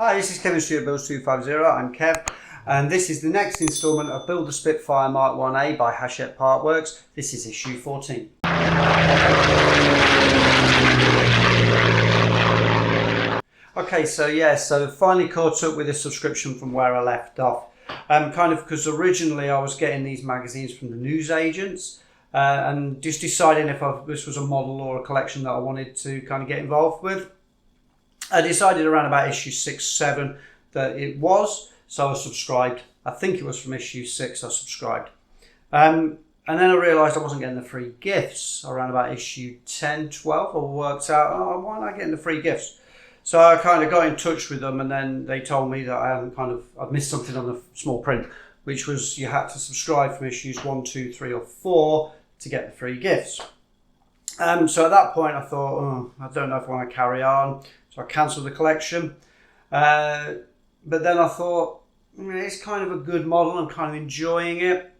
Hi, this is Chemistry at Builds 250. I'm Kev, and this is the next instalment of Build the Spitfire Mk1A by Hachette Partworks. This is issue 14. Okay, so finally caught up with this subscription from where I left off. Kind of because originally I was getting these magazines from the newsagents and just deciding if this was a model or a collection that I wanted to kind of get involved with. I decided around about issue 6, 7 that it was, so I subscribed. I think it was from issue 6 I subscribed. And then I realised I wasn't getting the free gifts around about issue 10, 12. I worked out, why am I getting the free gifts? So I kind of got in touch with them, and then they told me that I'd missed something on the small print, which was you had to subscribe from issues 1, 2, 3 or 4 to get the free gifts. So at that point I thought, I don't know if I want to carry on. So I cancelled the collection. But then I thought, it's kind of a good model. I'm kind of enjoying it.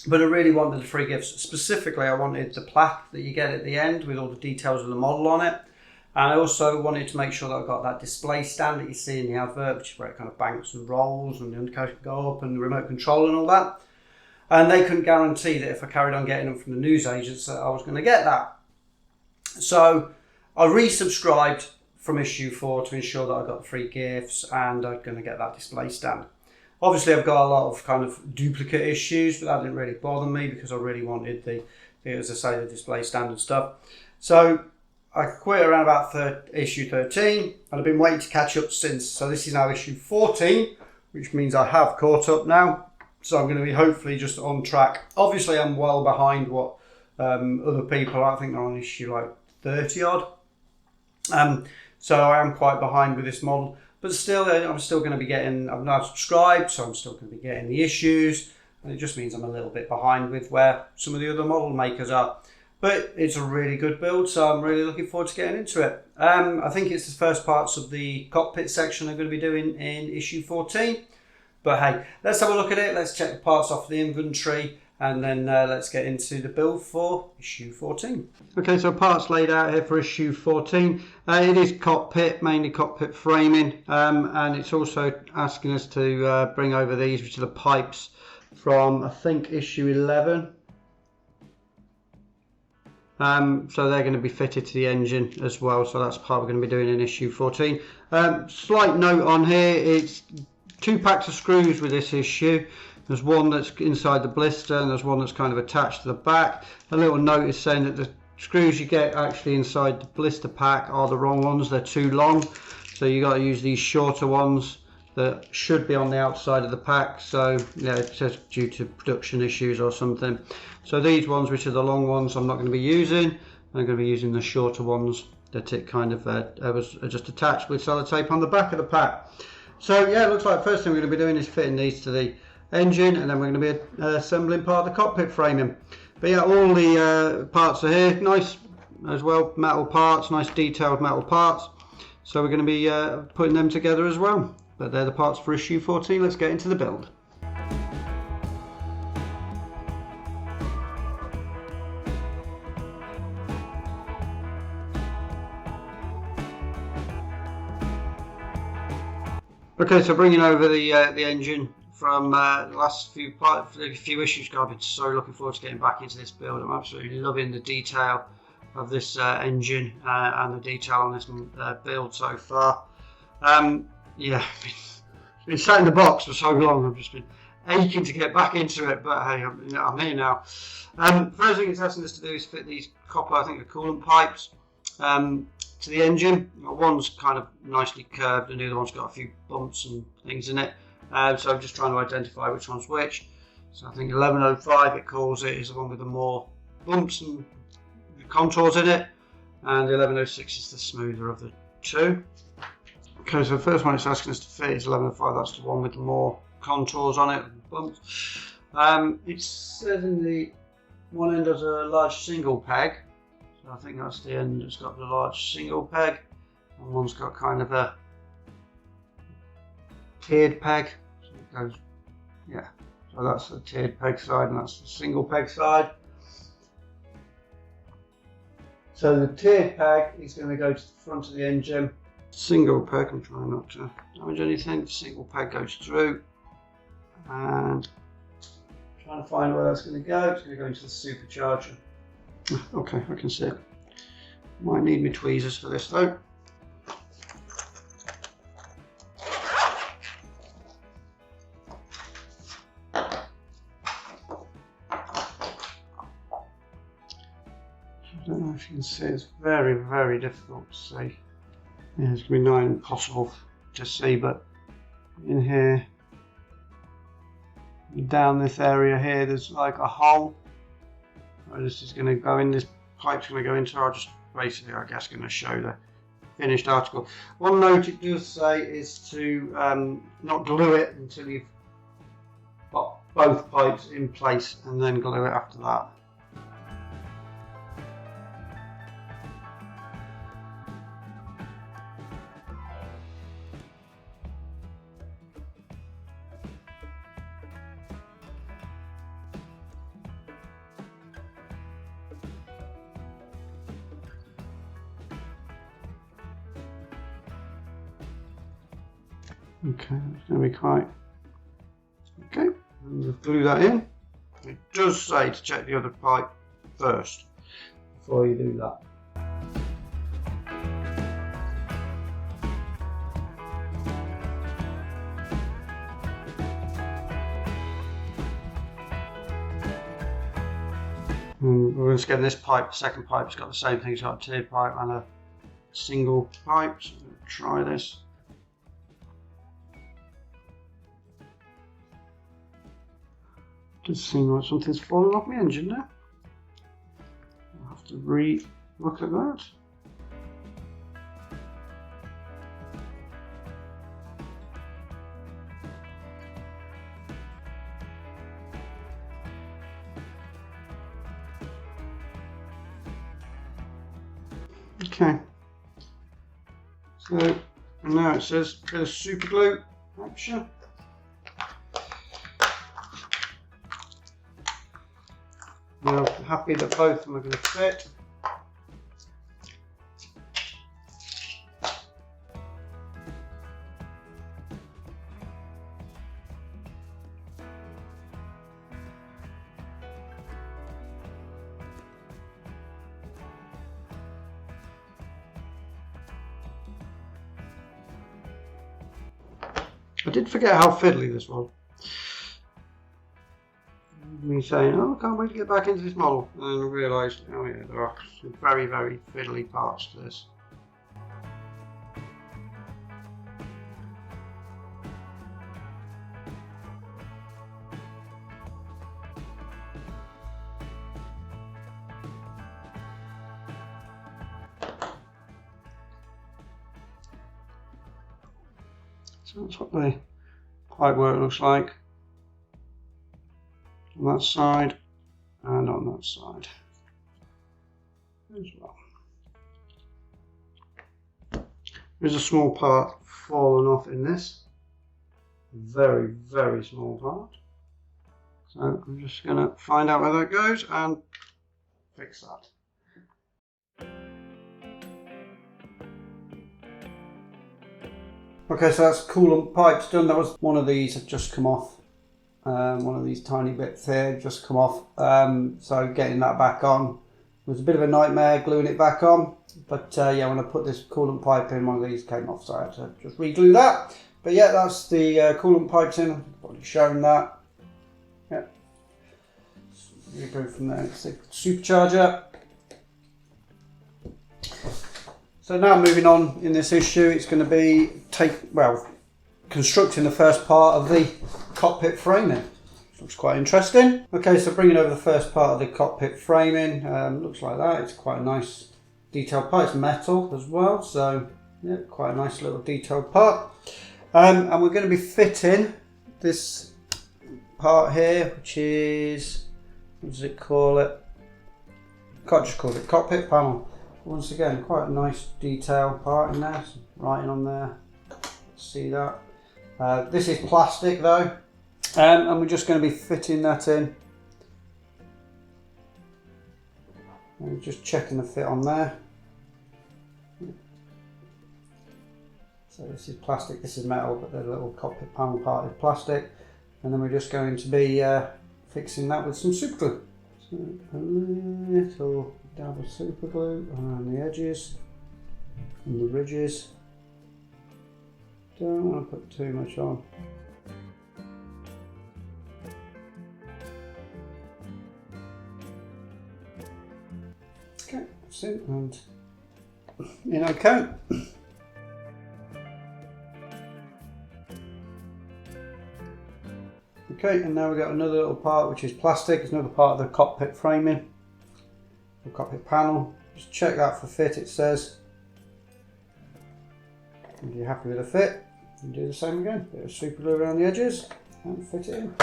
But I really wanted the free gifts. Specifically, I wanted the plaque that you get at the end with all the details of the model on it. And I also wanted to make sure that I got that display stand that you see in the advert, which is where it kind of banks and rolls and the undercarriage can go up and the remote control and all that. And they couldn't guarantee that if I carried on getting them from the newsagents that I was going to get that. So I resubscribed from issue 4 to ensure that I got the free gifts and I'm going to get that display stand. Obviously I've got a lot of kind of duplicate issues, but that didn't really bother me because I really wanted the as I say, the display stand and stuff. So I quit around about issue 13 and I've been waiting to catch up since. So this is now issue 14, which means I have caught up now. So I'm going to be hopefully just on track. Obviously I'm well behind what other people, I think they're on issue like 30 odd. So I am quite behind with this model, but still I'm still going to be getting, I've now subscribed, so I'm still going to be getting the issues, and it just means I'm a little bit behind with where some of the other model makers are. But it's a really good build, so I'm really looking forward to getting into it. I think it's the first parts of the cockpit section I'm going to be doing in issue 14. But hey, let's have a look at it, let's check the parts off the inventory, and then let's get into the build for issue 14. Okay, so parts laid out here for issue 14. It is cockpit, mainly cockpit framing, and it's also asking us to bring over these, which are the pipes from, I think, issue 11. So they're going to be fitted to the engine as well, so that's part we're going to be doing in issue 14. Slight note on here, it's 2 packs of screws with this issue. There's one that's inside the blister and there's one that's kind of attached to the back. A little note is saying that the screws you get actually inside the blister pack are the wrong ones, they're too long. So you got to use these shorter ones that should be on the outside of the pack. So yeah, it's just due to production issues or something. So these ones, which are the long ones, I'm not going to be using. I'm going to be using the shorter ones that it kind of was just attached with sellotape on the back of the pack. So yeah, it looks like the first thing we're going to be doing is fitting these to the engine, and then we're going to be assembling part of the cockpit framing. But yeah, all the parts are here, nice as well, metal parts, nice detailed metal parts. So we're going to be putting them together as well. But they're the parts for issue 14. Let's get into the build. Okay, so bringing over the engine from the last few issues. God, I've been so looking forward to getting back into this build. I'm absolutely loving the detail of this engine and the detail on this build so far. Yeah, it's been sat in the box for so long. I've just been aching to get back into it, but hey, I'm here now. First thing it's asking us to do is fit these copper, I think they're coolant pipes, to the engine. One's kind of nicely curved and the other one's got a few bumps and things in it. So I'm just trying to identify which one's which. So I think 1105 it calls it is the one with the more bumps and contours in it, and the 1106 is the smoother of the two. Okay, so the first one it's asking us to fit is 1105, that's the one with the more contours on it and bumps. It says in the one end has a large single peg, so I think that's the end that's got the large single peg, and one's got kind of a tiered peg, so it goes, yeah, so that's the tiered peg side and that's the single peg side. So the tiered peg is going to go to the front of the engine Single peg, I'm trying not to damage anything. Single peg goes through, and I'm trying to find where that's going to go. It's going to go into the supercharger. Okay, I can see it. Might need me tweezers for this though. I don't know if you can see, it's very, very difficult to see. Yeah, it's going to be nigh impossible to see, but in here, down this area here, there's like a hole. This is going to go in, this pipe's going to go into, I'll just basically, I guess, going to show the finished article. One note it does say is to not glue it until you've got both pipes in place, and then glue it after that. Okay, that's going to be quite okay. And we'll glue that in. It does say to check the other pipe first before you do that. And we're just getting this pipe. The second pipe's got the same thing. It's got a tiered pipe and a single pipe. So I'm going to try this. Does seem like something's fallen off my engine there. I'll have to re-look at that. Okay. So now it says bit of super glue action. Now, I'm happy that both of them are going to fit. I did forget how fiddly this was. Me saying, oh, I can't wait to get back into this model, and then I realised, oh yeah, there are some very, very fiddly parts to this. So that's what the pipework looks like. On that side and on that side as well. There's a small part fallen off in this, very, very small part. So I'm just going to find out where that goes and fix that. Okay, so that's coolant pipes done. That was one of these had just come off. One of these tiny bits here just come off, so getting that back on was a bit of a nightmare, gluing it back on, but yeah, when I put this coolant pipe in, one of these came off, so I had to just re-glue that. But yeah, that's the coolant pipes in. I've already shown that. Yeah, we go from there. It's the supercharger. So now moving on in this issue, it's going to be constructing the first part of the cockpit framing. Looks quite interesting. Okay, so bringing over the first part of the cockpit framing, looks like that. It's quite a nice detailed part. It's metal as well, so yeah, quite a nice little detailed part. And we're going to be fitting this part here, which is, what does it call it? Can't just call it cockpit panel. Once again, quite a nice detailed part in there. Some writing on there. See that? This is plastic though, and we're just going to be fitting that in. And just checking the fit on there. So this is plastic, this is metal, but the little cockpit panel part is plastic. And then we're just going to be fixing that with some super glue. So a little dab of super glue around the edges and the ridges. Don't want to put too much on. Okay, that's it, and in okay. Okay, and now we've got another little part which is plastic. It's another part of the cockpit framing, the cockpit panel. Just check that for fit, it says. If you're happy with the fit, you do the same again. Bit of super glue around the edges and fit it in.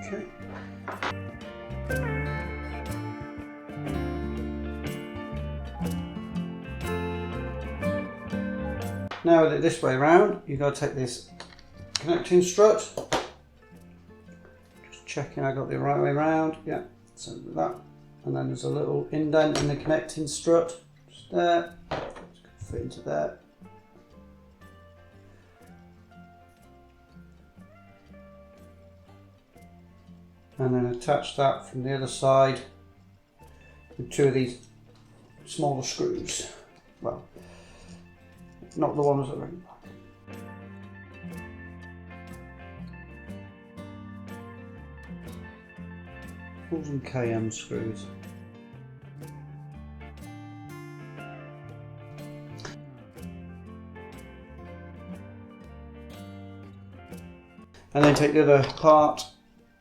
Okay. Now with it this way around, you've got to take this connecting strut. Just checking I got the right way around. Yeah, so that. And then there's a little indent in the connecting strut. Just there. Just fit into there. And then attach that from the other side with two of these smaller screws. Well, not the ones that are in back. Some KM screws. And then take the other part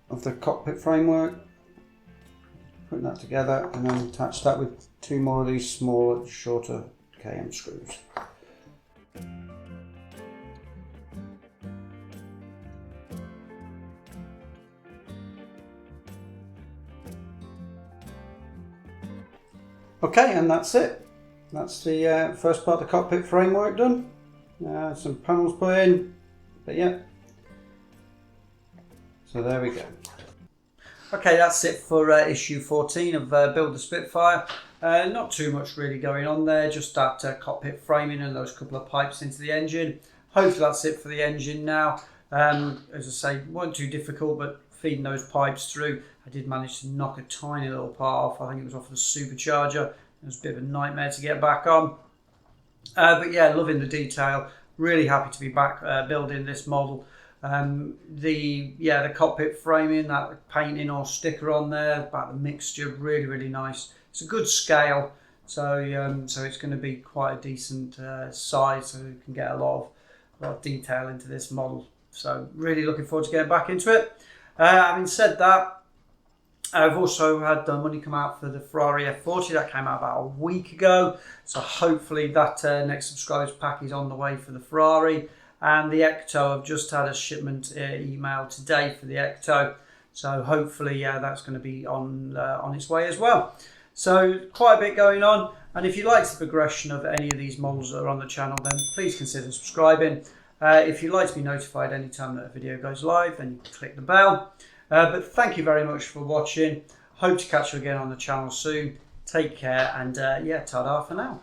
of the cockpit framework, put that together, and then attach that with two more of these smaller, shorter KM screws. Okay, and that's it. That's the first part of the cockpit framework done. Some panels put in, but yeah. So there we go. Okay, that's it for issue 14 of Build the Spitfire. Not too much really going on there, just that cockpit framing and those couple of pipes into the engine. Hopefully that's it for the engine now. As I say, wasn't too difficult, but feeding those pipes through, I did manage to knock a tiny little part off. I think it was off the supercharger. It was a bit of a nightmare to get back on. But yeah, loving the detail. Really happy to be back building this model. The cockpit framing, that painting or sticker on there, about the mixture, really nice. It's a good scale, so so it's going to be quite a decent size, so you can get a lot of detail into this model. So really looking forward to getting back into it. Having said that, I've also had the money come out for the Ferrari F40 that came out about a week ago. So hopefully that next subscribers pack is on the way for the Ferrari. And the Ecto, I've just had a shipment email today for the Ecto. So hopefully that's going to be on its way as well. So quite a bit going on. And if you like the progression of any of these models that are on the channel, then please consider subscribing. If you'd like to be notified anytime that a video goes live, then you can click the bell. But thank you very much for watching. Hope to catch you again on the channel soon. Take care and yeah, ta-da for now.